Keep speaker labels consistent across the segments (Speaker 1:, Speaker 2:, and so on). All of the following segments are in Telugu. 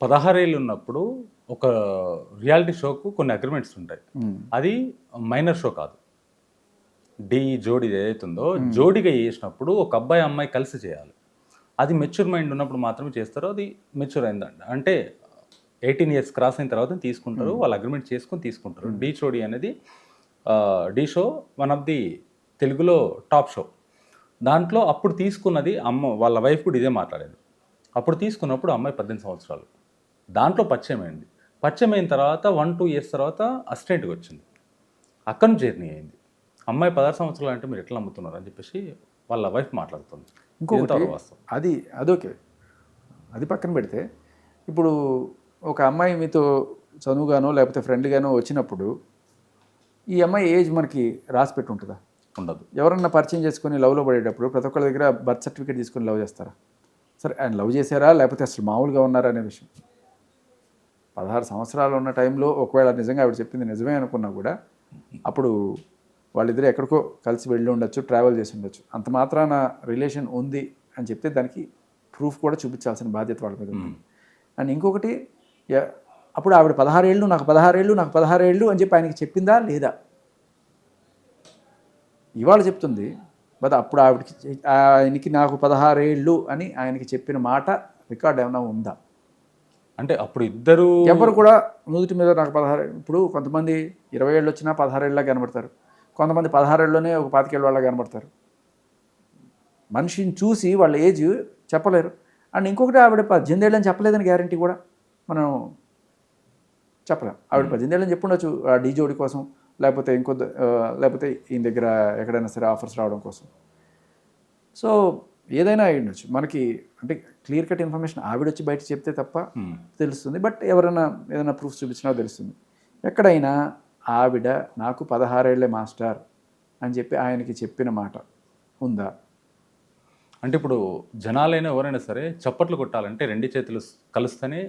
Speaker 1: 16 ఏళ్ళు ఉన్నప్పుడు ఒక రియాలిటీ షోకు కొన్ని అగ్రిమెంట్స్ ఉంటాయి. అది మైనర్ షో కాదు. జోడీ ఏదైతుందో జోడీగా చేసినప్పుడు ఒక అబ్బాయి అమ్మాయి కలిసి చేయాలి. అది మెచ్యూర్ మైండ్ ఉన్నప్పుడు మాత్రమే చేస్తారు. అది మెచ్యూర్ అయిందండి. అంటే 18 ఇయర్స్ క్రాస్ అయిన తర్వాత తీసుకుంటారు. వాళ్ళు అగ్రిమెంట్ చేసుకొని తీసుకుంటారు. జోడీ అనేది ఢీ షో వన్ ఆఫ్ ది తెలుగులో టాప్ షో. దాంట్లో అప్పుడు తీసుకున్నది వాళ్ళ వైఫ్ కూడా ఇదే మాట్లాడేది. అప్పుడు తీసుకున్నప్పుడు అమ్మాయి 18 సంవత్సరాలు. దాంట్లో పరిచయం అయింది. పరిచయం అయిన తర్వాత 1-2 ఇయర్స్ తర్వాత అసిస్టెంట్గా వచ్చింది. అక్కడ నుంచి జర్నీ అయింది. అమ్మాయి 16 సంవత్సరాలు అంటే మీరు ఎట్లా నమ్ముతున్నారు అని చెప్పేసి వాళ్ళ వైఫ్ మాట్లాడుతుంది.
Speaker 2: ఇంకొకటి అదొకే, అది పక్కన పెడితే ఇప్పుడు ఒక అమ్మాయి మీతో చనువుగానో లేకపోతే ఫ్రెండ్గానో వచ్చినప్పుడు ఈ అమ్మాయి ఏజ్ మనకి రాసి పెట్టి ఉంటుందా?
Speaker 1: ఉండదు.
Speaker 2: ఎవరన్నా పరిచయం చేసుకొని లవ్లో పడేటప్పుడు ప్రతి ఒక్కరి దగ్గర బర్త్ సర్టిఫికేట్ తీసుకొని లవ్ చేస్తారా? సరే, ఆయన లవ్ చేశారా లేకపోతే అసలు మామూలుగా ఉన్నారా అనే విషయం. 16 సంవత్సరాలు ఉన్న టైంలో ఒకవేళ నిజంగా ఆవిడ చెప్పింది నిజమే అనుకున్నా కూడా అప్పుడు వాళ్ళిద్దరు ఎక్కడికో కలిసి వెళ్ళి ఉండొచ్చు, ట్రావెల్ చేసి ఉండొచ్చు. అంత మాత్రాన రిలేషన్ ఉంది అని చెప్తే దానికి ప్రూఫ్ కూడా చూపించాల్సిన బాధ్యత వాళ్ళ మీద ఉంది. అండ్ ఇంకొకటి, అప్పుడు ఆవిడ 16 ఏళ్ళు నాకు 16 ఏళ్ళు అని చెప్పి ఆయనకి చెప్పిందా లేదా? ఇవాళ చెప్తుంది, బట్ అప్పుడు ఆయనకి నాకు 16 ఏళ్ళు అని ఆయనకి చెప్పిన మాట రికార్డ్ ఏమైనా ఉందా?
Speaker 1: అంటే అప్పుడు ఇద్దరు
Speaker 2: ఎవరు కూడా నుదుటి మీద నాకు 16. ఇప్పుడు కొంతమంది 20 ఏళ్ళు వచ్చినా 16 ఏళ్ళ కనబడతారు. కొంతమంది 16 ఏళ్ళలోనే ఒక 25 ఏళ్ళ వాళ్ళ కనబడతారు. మనిషిని చూసి వాళ్ళ ఏజ్ చెప్పలేరు. అండ్ ఇంకొకటి, ఆవిడ 18 ఏళ్ళని చెప్పలేదని గ్యారంటీ కూడా మనం చెప్పలేం. ఆవిడ 18 ఏళ్ళని చెప్పుండొచ్చు ఆ జోడీ కోసం, లేకపోతే లేకపోతే ఈయన దగ్గర ఎక్కడైనా సరే ఆఫర్స్ రావడం కోసం. సో ఏదైనా అయి ఉండొచ్చు. మనకి అంటే క్లియర్ కట్ ఇన్ఫర్మేషన్ ఆవిడ వచ్చి బయట చెప్తే తప్ప తెలుస్తుంది. బట్ ఎవరైనా ఏదైనా ప్రూఫ్ చూపించినా తెలుస్తుంది. ఎక్కడైనా ఆవిడ నాకు 16 ఏళ్లే మాస్టర్ అని చెప్పి ఆయనకి చెప్పిన మాట ఉందా?
Speaker 1: అంటే ఇప్పుడు జనాలైనా ఎవరైనా సరే చప్పట్లు కొట్టాలంటే 2 చేతులు కలిస్తేనే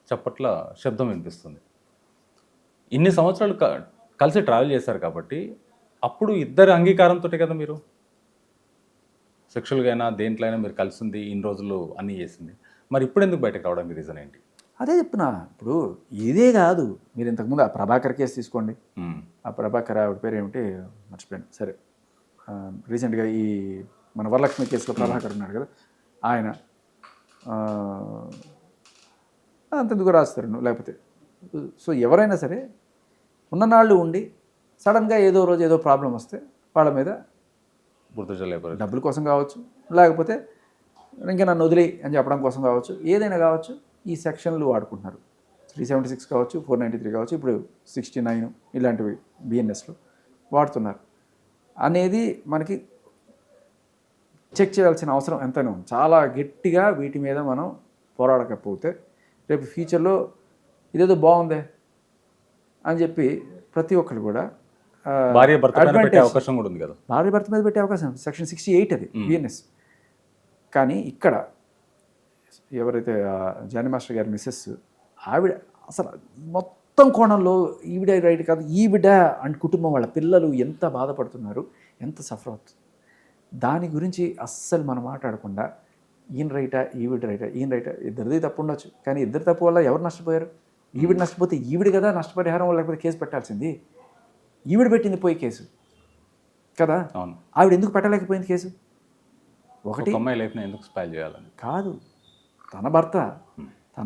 Speaker 1: చప్పట్ల శబ్దం వినిపిస్తుంది. ఇన్ని సంవత్సరాలు కలిసి ట్రావెల్ చేశారు కాబట్టి అప్పుడు ఇద్దరి అంగీకారంతో కదా మీరు సెక్షువల్గా అయినా దేంట్లో అయినా మీరు కలిసింది, ఇన్ని రోజులు అన్నీ చేసింది. మరి ఇప్పుడు ఎందుకు బయటకు రావడానికి రీజన్ ఏంటి?
Speaker 2: అదే చెప్తున్నా. ఇప్పుడు ఇదే కాదు, మీరు ఇంతకుముందు ఆ ప్రభాకర్ కేసు తీసుకోండి. ఆ ప్రభాకర్ ఆవిడ పేరు ఏమిటి మర్చిపోయాను. సరే, రీసెంట్గా ఈ మన వరలక్ష్మి కేసులో ప్రభాకర్ ఉన్నాడు కదా, ఆయన అంతెందుకు రాస్తారు లేకపోతే. సో ఎవరైనా సరే ఉన్ననాళ్ళు ఉండి సడన్గా ఏదో రోజు ఏదో ప్రాబ్లం వస్తే వాళ్ళ మీద డబ్బుల కోసం కావచ్చు, లేకపోతే ఇంకా నన్ను వదిలి అని చెప్పడం కోసం కావచ్చు, ఏదైనా కావచ్చు, ఈ సెక్షన్లు వాడుకుంటున్నారు. 376 కావచ్చు, 493 కావచ్చు, ఇప్పుడు 69 ఇలాంటివి బిఎన్ఎస్లో వాడుతున్నారు అనేది మనకి చెక్ చేయాల్సిన అవసరం ఎంతైనా ఉంది. చాలా గట్టిగా వీటి మీద మనం పోరాడకపోతే రేపు ఫ్యూచర్లో ఇదేదో బాగుందే అని చెప్పి ప్రతి ఒక్కరు కూడా
Speaker 1: భార్య భర్త మీద పెట్టే అవకాశం కూడా ఉంది కదా.
Speaker 2: భార్య భర్త మీద పెట్టే అవకాశం సెక్షన్ 68 అది బిఎన్ఎస్. కానీ ఇక్కడ ఎవరైతే జానీ మాస్టర్ గారి మిస్సెస్, ఆవిడ అసలు మొత్తం కోణంలో ఈవిడ రైట్ కాదు, ఈవిడ అండ్ కుటుంబం వాళ్ళ పిల్లలు ఎంత బాధపడుతున్నారు, ఎంత సఫర్ అవుతుంది, దాని గురించి అస్సలు మనం మాట్లాడకుండా ఈయన రైటా ఈవిడ రైటా, ఈయన రైటా, ఇద్దరిది తప్పు ఉండొచ్చు. కానీ ఇద్దరు తప్పు వల్ల ఎవరు నష్టపోయారు? ఈవిడ నష్టపోతే ఈవిడ కదా నష్టపరిహారం లేకపోతే కేసు పెట్టాల్సింది. ఈవిడ పెట్టింది పోయి కేసు కదా. ఆవిడ ఎందుకు పెట్టలేకపోయింది కేసు? ఒకటి,
Speaker 1: అమ్మాయి లైఫ్ని ఎందుకు స్పాయిల్ చేయాలని
Speaker 2: కాదు, తన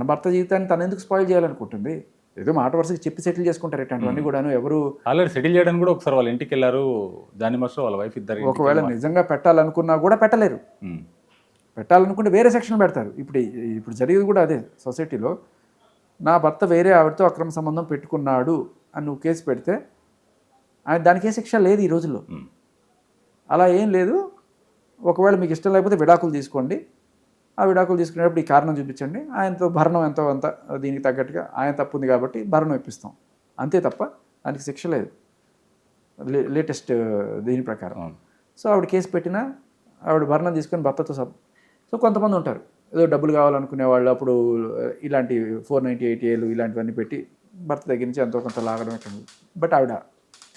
Speaker 2: భర్త జీవితాన్ని తను ఎందుకు స్పాయిల్ చేయాలనుకుంటుంది? ఏదో మాట వరుసకి చెప్పి సెటిల్ చేసుకుంటారు ఇట్లాంటివన్నీ కూడాను. ఎవరు
Speaker 1: ఆల్రెడీ సెటిల్ చేయడానికి కూడా ఒకసారి వాళ్ళ ఇంటికి వెళ్ళారు జానీ మాస్టర్ వాళ్ళ వైఫ్ ఇద్దరు.
Speaker 2: ఒకవేళ నిజంగా పెట్టాలనుకున్నా కూడా పెట్టలేరు. పెట్టాలనుకుంటే వేరే సెక్షన్ పెడతారు. ఇప్పుడు జరిగేది కూడా అదే. సొసైటీలో నా భర్త వేరే ఆవిడతో అక్రమ సంబంధం పెట్టుకున్నాడు అని నువ్వు కేసు పెడితే దానికి ఏ శిక్ష లేదు ఈ రోజుల్లో. అలా ఏం లేదు. ఒకవేళ మీకు ఇష్టం లేకపోతే విడాకులు తీసుకోండి. ఆ విడాకులు తీసుకునేటప్పుడు ఈ కారణం చూపించండి, ఆయనతో భరణం ఎంతో అంత దీనికి తగ్గట్టుగా ఆయన తప్పు ఉంది కాబట్టి భరణం ఇప్పిస్తాం, అంతే తప్ప దానికి శిక్ష లేదు లేటెస్ట్ దీని ప్రకారం. సో ఆవిడ కేసు పెట్టినా ఆవిడ భరణం తీసుకొని భర్తతో సో కొంతమంది ఉంటారు ఏదో డబ్బులు కావాలనుకునే వాళ్ళు, అప్పుడు ఇలాంటి 498 ఏలు ఇలాంటివన్నీ పెట్టి భర్త దగ్గర నుంచి ఎంతో కొంత లాగడం ఇట్లా. బట్ ఆవిడ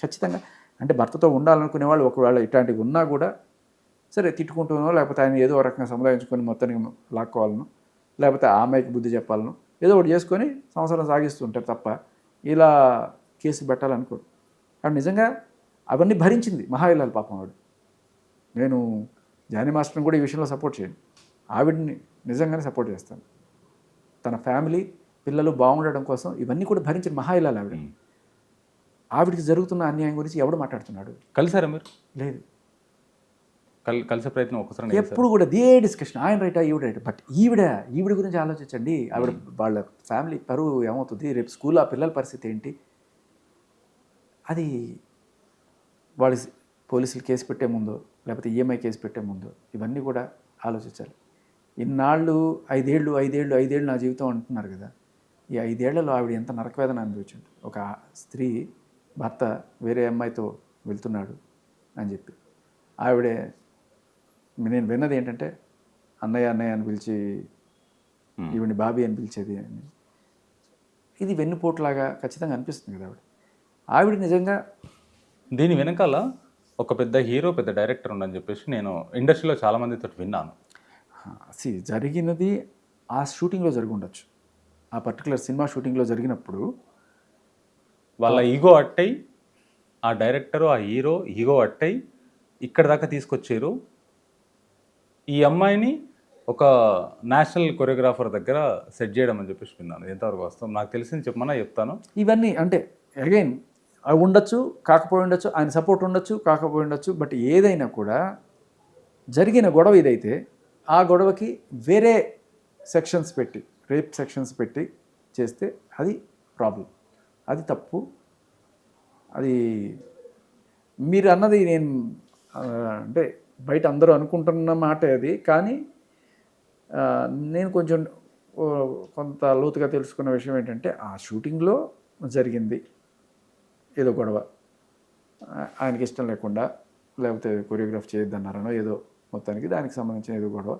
Speaker 2: ఖచ్చితంగా అంటే భర్తతో ఉండాలనుకునే వాళ్ళు ఒకవేళ ఇట్లాంటివి ఉన్నా కూడా సరే తిట్టుకుంటున్నానో, లేకపోతే ఆయన ఏదో రకంగా సముదాయించుకొని మొత్తానికి లాక్కోవాలను, లేకపోతే ఆ అమ్మాయికి బుద్ధి చెప్పాలను, ఏదో ఒకటి చేసుకొని సంవత్సరం సాగిస్తుంటారు తప్ప ఇలా కేసు పెట్టాలనుకోరు. కానీ నిజంగా అవన్నీ భరించింది మహావిలాల్ పాపం ఆవిడ. నేను జానీ మాస్టర్ని కూడా ఈ విషయంలో సపోర్ట్ చేయను. ఆవిడని నిజంగానే సపోర్ట్ చేస్తాను. తన ఫ్యామిలీ పిల్లలు బాగుండడం కోసం ఇవన్నీ కూడా భరించిన మహావిలాల్ ఆవిడ. ఆవిడికి జరుగుతున్న అన్యాయం గురించి ఎవడు మాట్లాడుతున్నాడు?
Speaker 1: కలిసారా మీరు?
Speaker 2: లేదు.
Speaker 1: కలిసే ప్రయత్నం ఒక్కసారి
Speaker 2: ఎప్పుడు కూడా ఇదే డిస్కషన్, ఆయన రైటా ఈవిడ రైటా. బట్ ఈవిడ గురించి ఆలోచించండి. ఆవిడ వాళ్ళ ఫ్యామిలీ పరువు ఏమవుతుంది, రేపు స్కూల్ ఆ పిల్లల పరిస్థితి ఏంటి, అది వాళ్ళు పోలీసులు కేసు పెట్టే ముందు లేకపోతే ఈఎంఐ కేసు పెట్టే ముందు ఇవన్నీ కూడా ఆలోచించాలి. ఇన్నాళ్ళు 5 ఏళ్ళు నా జీవితం అంటున్నారు కదా, ఈ 5 ఏళ్లలో ఆవిడ ఎంత నరకవేదన అనుభవించింది. ఒక స్త్రీ భర్త వేరే అమ్మాయితో వెళ్తున్నాడు అని చెప్పి ఆవిడే, నేను విన్నది ఏంటంటే అన్నయ్య అని పిలిచి ఈవిని బాబీ అని పిలిచేది అని. ఇది వెన్నుపోటులాగా ఖచ్చితంగా అనిపిస్తుంది కదా ఆవిడ నిజంగా.
Speaker 1: దీని వెనకాల ఒక పెద్ద హీరో, పెద్ద డైరెక్టర్ ఉండని చెప్పేసి నేను ఇండస్ట్రీలో చాలామందితో విన్నాను.
Speaker 2: జరిగినది ఆ షూటింగ్లో జరిగి ఉండొచ్చు. ఆ పర్టికులర్ సినిమా షూటింగ్లో జరిగినప్పుడు
Speaker 1: వాళ్ళ ఈగో అట్టయి, ఆ డైరెక్టరు ఆ హీరో ఈగో అట్టయి ఇక్కడ దాకా తీసుకొచ్చారు. ఈ అమ్మాయిని ఒక నేషనల్ కొరియోగ్రాఫర్ దగ్గర సెట్ చేయడం అని చెప్పేసి విన్నాను. ఎంతవరకు వస్తాం నాకు తెలిసింది చెప్పమన్నా చెప్తాను.
Speaker 2: ఇవన్నీ అంటే అగైన్ అవి ఉండొచ్చు, కాకపోయి ఉండొచ్చు, ఆయన సపోర్ట్ ఉండొచ్చు, కాకపోయి ఉండొచ్చు. బట్ ఏదైనా కూడా జరిగిన గొడవ ఇదైతే ఆ గొడవకి వేరే సెక్షన్స్ పెట్టి, రేప్ సెక్షన్స్ పెట్టి చేస్తే అది ప్రాబ్లం, అది తప్పు. అది మీరు అన్నది నేను అంటే బయట అందరూ అనుకుంటున్న మాట అది. కానీ నేను కొంచెం కొంత లోతుగా తెలుసుకున్న విషయం ఏంటంటే ఆ షూటింగ్లో జరిగింది ఏదో గొడవ, ఆయనకి ఇష్టం లేకుండా లేకపోతే కొరియోగ్రాఫ్ చేయొద్దన్నారనో ఏదో, మొత్తానికి దానికి సంబంధించిన ఏదో గొడవ.